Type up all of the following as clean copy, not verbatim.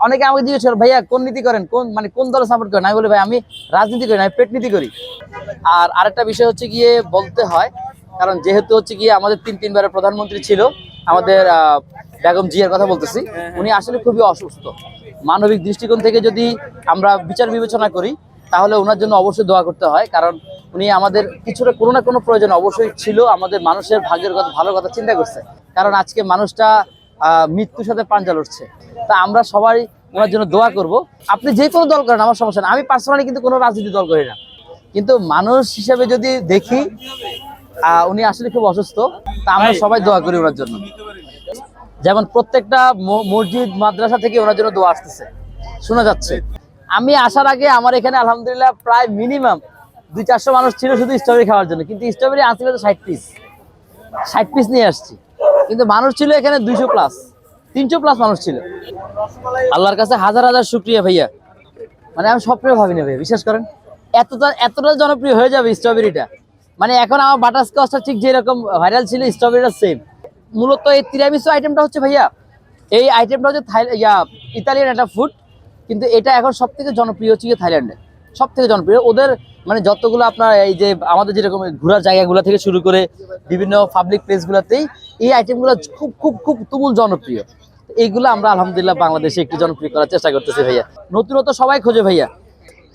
অনেকে আমাকে জিজ্ঞেস করে ভাইয়া কোন নীতি করেন, কোন দলে সাপোর্ট করেন। আমি বলি ভাই আমি রাজনীতি করি না, আমি পেট নীতি করি। আর আরেকটা বিষয় হচ্ছে গিয়ে বলতে হয়, কারণ যেহেতু হচ্ছে গিয়ে আমাদের তিনবারের প্রধানমন্ত্রী ছিল আমাদের বেগম জিয়ার কথা বলতেছি, উনি আসলে খুবই অসুস্থ। মানবিক দৃষ্টিকোণ থেকে যদি আমরা বিচার বিবেচনা করি তাহলে ওনার জন্য অবশ্যই দোয়া করতে হয়, কারণ উনি আমাদের কিছুটা কোনো না কোনো প্রয়োজন অবশ্যই ছিল, আমাদের মানুষের ভাগ্যের কথা ভালো কথা চিন্তা করছে। কারণ আজকে মানুষটা মৃত্যুর সাথে পাঞ্জা লড়ছে। তা আমরা সবাই ওনার জন্য দোয়া করব। আপনি যে কোনো দল করেন আমার সমস্যা না, আমি পার্সোনালি কিন্তু কোনো রাজনীতি দল করি না, কিন্তু মানুষ হিসেবে যদি দেখি উনি আসলে খুব অসুস্থ, তা আমরা সবাই দোয়া করি ওনার জন্য। যেমন প্রত্যেকটা মসজিদ মাদ্রাসা থেকে ওনার জন্য দোয়া আসতেছে, শোনা যাচ্ছে। আমি আসার আগে আমার এখানে আলহামদুলিল্লাহ প্রায় মিনিমাম 200-400 মানুষ ছিল শুধু স্ট্রবেরি খাওয়ার জন্য, কিন্তু স্ট্রবেরি আনছি তো 60 পিস নিয়ে আসছি, কিন্তু মানুষ ছিল এখানে 200+, 300+ মানুষ ছিল। আল্লাহর কাছে হাজার হাজার শুকরিয়া ভাইয়া, মানে আমি স্বপ্নেও ভাবিনি ভাইয়া, বিশ্বাস করেন এতটা জনপ্রিয় হয়ে যাবে স্ট্রবেরিটা। মানে এখন আমার বাটারস্কচটা ঠিক যেরকম ভাইরাল ছিল, স্ট্রবেরিটা সেম। মূলত এই তিরামিসু আইটেমটা হচ্ছে ভাইয়া, এই আইটেমটা হচ্ছে ইতালিয়ান একটা ফুড, কিন্তু এটা এখন সব থেকে জনপ্রিয় হচ্ছে থাইল্যান্ডে, সব থেকে জনপ্রিয় ওদের। মানে যতগুলো আপনার এই যে আমাদের যেরকম ঘোরার জায়গাগুলো থেকে শুরু করে বিভিন্ন পাবলিক প্লেসগুলোতেই এই আইটেমগুলো খুব খুব খুব তুমুল জনপ্রিয়। এইগুলো আমরা আলহামদুলিল্লাহ বাংলাদেশে একটু জনপ্রিয় করার চেষ্টা করতেছি ভাইয়া। নতুনত্ব সবাই খোঁজে ভাইয়া,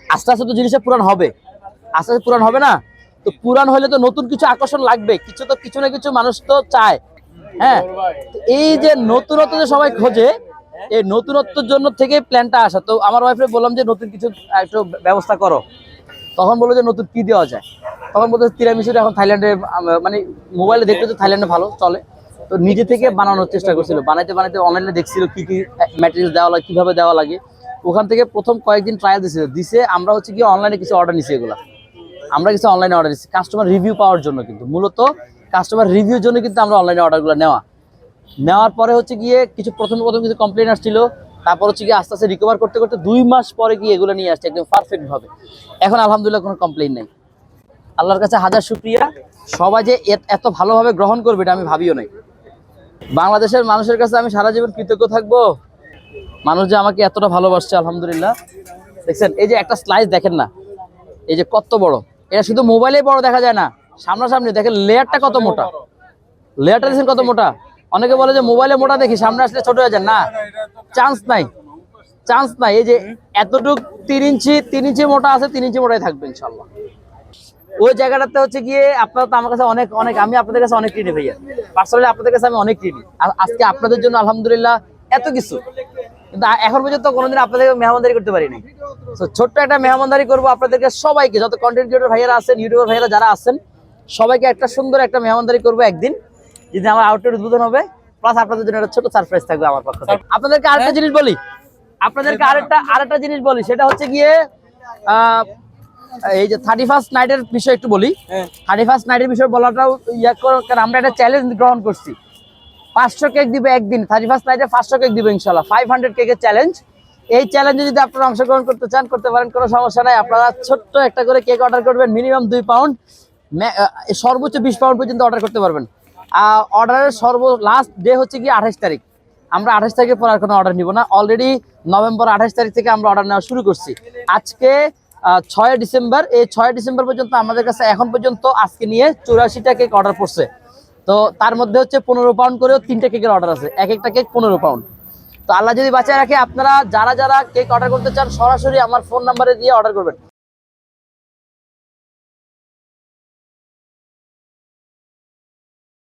আস্তে আস্তে তো জিনিসটা পুরান হবে, আস্তে আস্তে পুরান হবে না, তো পুরান হলে তো নতুন কিছু আকর্ষণ লাগবে, কিছু না কিছু মানুষ তো চায়। হ্যাঁ, এই যে নতুনত্ব যে সবাই খোঁজে, এই নতুনত্বের জন্য থেকে প্ল্যানটা আসা। তো আমার ওয়াইফে বললাম যে নতুন কিছু একটু ব্যবস্থা করো, তখন বললো যে নতুন কি দেওয়া যায়, তখন বলতে তিরামিসুটা এখন থাইল্যান্ডে, মানে মোবাইলে দেখতে তো থাইল্যান্ডে ভালো চলে, তো নিজে থেকে বানানোর চেষ্টা করছিল, বানাইতে অনলাইনে দেখছিল কি কি ম্যাটেরিয়াল দেওয়া লাগে, কিভাবে দেওয়া লাগে। ওখান থেকে প্রথম কয়েকদিন ট্রায়াল দিছে। আমরা হচ্ছে কি অনলাইনে কিছু অর্ডার নিছি, আমরা কিছু অনলাইনে অর্ডার দিচ্ছি কাস্টমার রিভিউ পাওয়ার জন্য, কিন্তু মূলত কাস্টমার রিভিউর জন্য কিন্তু আমরা অনলাইনে অর্ডারগুলো নেওয়ার পরে হচ্ছে গিয়ে কিছু প্রথম কিছু কমপ্লেন আসছিল, তারপর হচ্ছে গিয়ে আস্তে আস্তে রিকভার করতে করতে 2 মাস পরে গিয়ে এগুলো নিয়ে আসছে একদম পারফেক্ট ভাবে। এখন আলহামদুলিল্লাহ কোনো কমপ্লেন নেই, আল্লাহর কাছে হাজার শুকরিয়া। সবাই যে এত ভালোভাবে গ্রহণ করবে এটা আমি ভাবিও নাই। বাংলাদেশের মানুষের কাছে আমি সারা জীবন কৃতজ্ঞ থাকবো, মানুষ যে আমাকে এতটা ভালোবাসছে আলহামদুলিল্লাহ। দেখছেন এই যে একটা স্লাইস দেখেন না, এই যে কত বড়, এটা শুধু মোবাইলে বড় দেখা যায় না, সামনাসামনি দেখেন লেয়ারটা কত মোটা, লেয়ারটা দেখছেন কত মোটা। অনেকে বলে যে মোবাইলে মোটা দেখি, সামনে আসলে ছোট হয়ে যায়, না, চান্স নাই। এই যে এতটুক 3 ইঞ্চি মোটা আছে, 3 ইঞ্চি মোটাই থাকবে ইনশাল্লাহ। ওই জায়গাটাতে হচ্ছে গিয়ে আপনারা তো আমার কাছে অনেক আমি আপনাদের কাছে অনেক ঋণী ভাইয়া, পার্সোনালি আপনাদের কাছে আমি অনেক ঋণী। আজকে আপনাদের জন্য আলহামদুলিল্লাহ এত কিছু, কিন্তু এখন পর্যন্ত কোনোদিন আপনাদের মেহমানদারি করতে পারিনি। তো ছোট্ট একটা মেহমানদারি করবো আপনাদেরকে সবাইকে, যত কন্টেন্ট ক্রিয়েটর ভাইয়ারা আছেন, ইউটিউবার ভাইয়ারা যারা আছেন, সবাইকে একটা সুন্দর একটা মেহমানদারি করবো একদিন, যদি আমার আউটলেট উদ্বোধন হবে, প্লাস আপনাদের জন্য একটা ছোট সারপ্রাইজ থাকবে আমার পক্ষ থেকে। আপনাদেরকে আরেকটা জিনিস বলি, সেটা হচ্ছে গিয়ে এই যে 31st নাইটের বিষয় একটু বলি। 31st নাইটের বিষয় বলাটাও কারণ আমরা একটা চ্যালেঞ্জ গ্রহণ করছি, 500 কেক দিবে একদিন, 31st নাইটে 500 কেক দিবে ইনশাল্লাহ, 500 কেকের চ্যালেঞ্জ। এই চ্যালেঞ্জে যদি আপনারা অংশগ্রহণ করতে চান করতে পারেন, কোনো সমস্যা নাই। আপনারা ছোট্ট একটা করে কেক অর্ডার করবেন, মিনিমাম 2 পাউন্ড, সর্বোচ্চ 20 পাউন্ড পর্যন্ত অর্ডার করতে পারবেন। অর্ডারের লাস্ট ডে হচ্ছে কি 28 তারিখ। আমরা 28 তারিখের পর আর কোনো অর্ডার নিব না, অলরেডি নভেম্বর 28 তারিখ থেকে আমরা অর্ডার নেওয়া শুরু করছি। আজকে 6 ডিসেম্বর, এই 6 ডিসেম্বর পর্যন্ত আমাদের কাছে এখন পর্যন্ত আজকে নিয়ে 84টা কেক অর্ডার পড়ছে। তো তার মধ্যে হচ্ছে 15 পাউন্ড করেও 3টা কেকের অর্ডার আছে, এক একটা কেক 15 পাউন্ড। তো আল্লাহ যদি বাঁচায় রাখে, আপনারা যারা কেক অর্ডার করতে চান সরাসরি আমার ফোন নাম্বারে দিয়ে অর্ডার করবেন।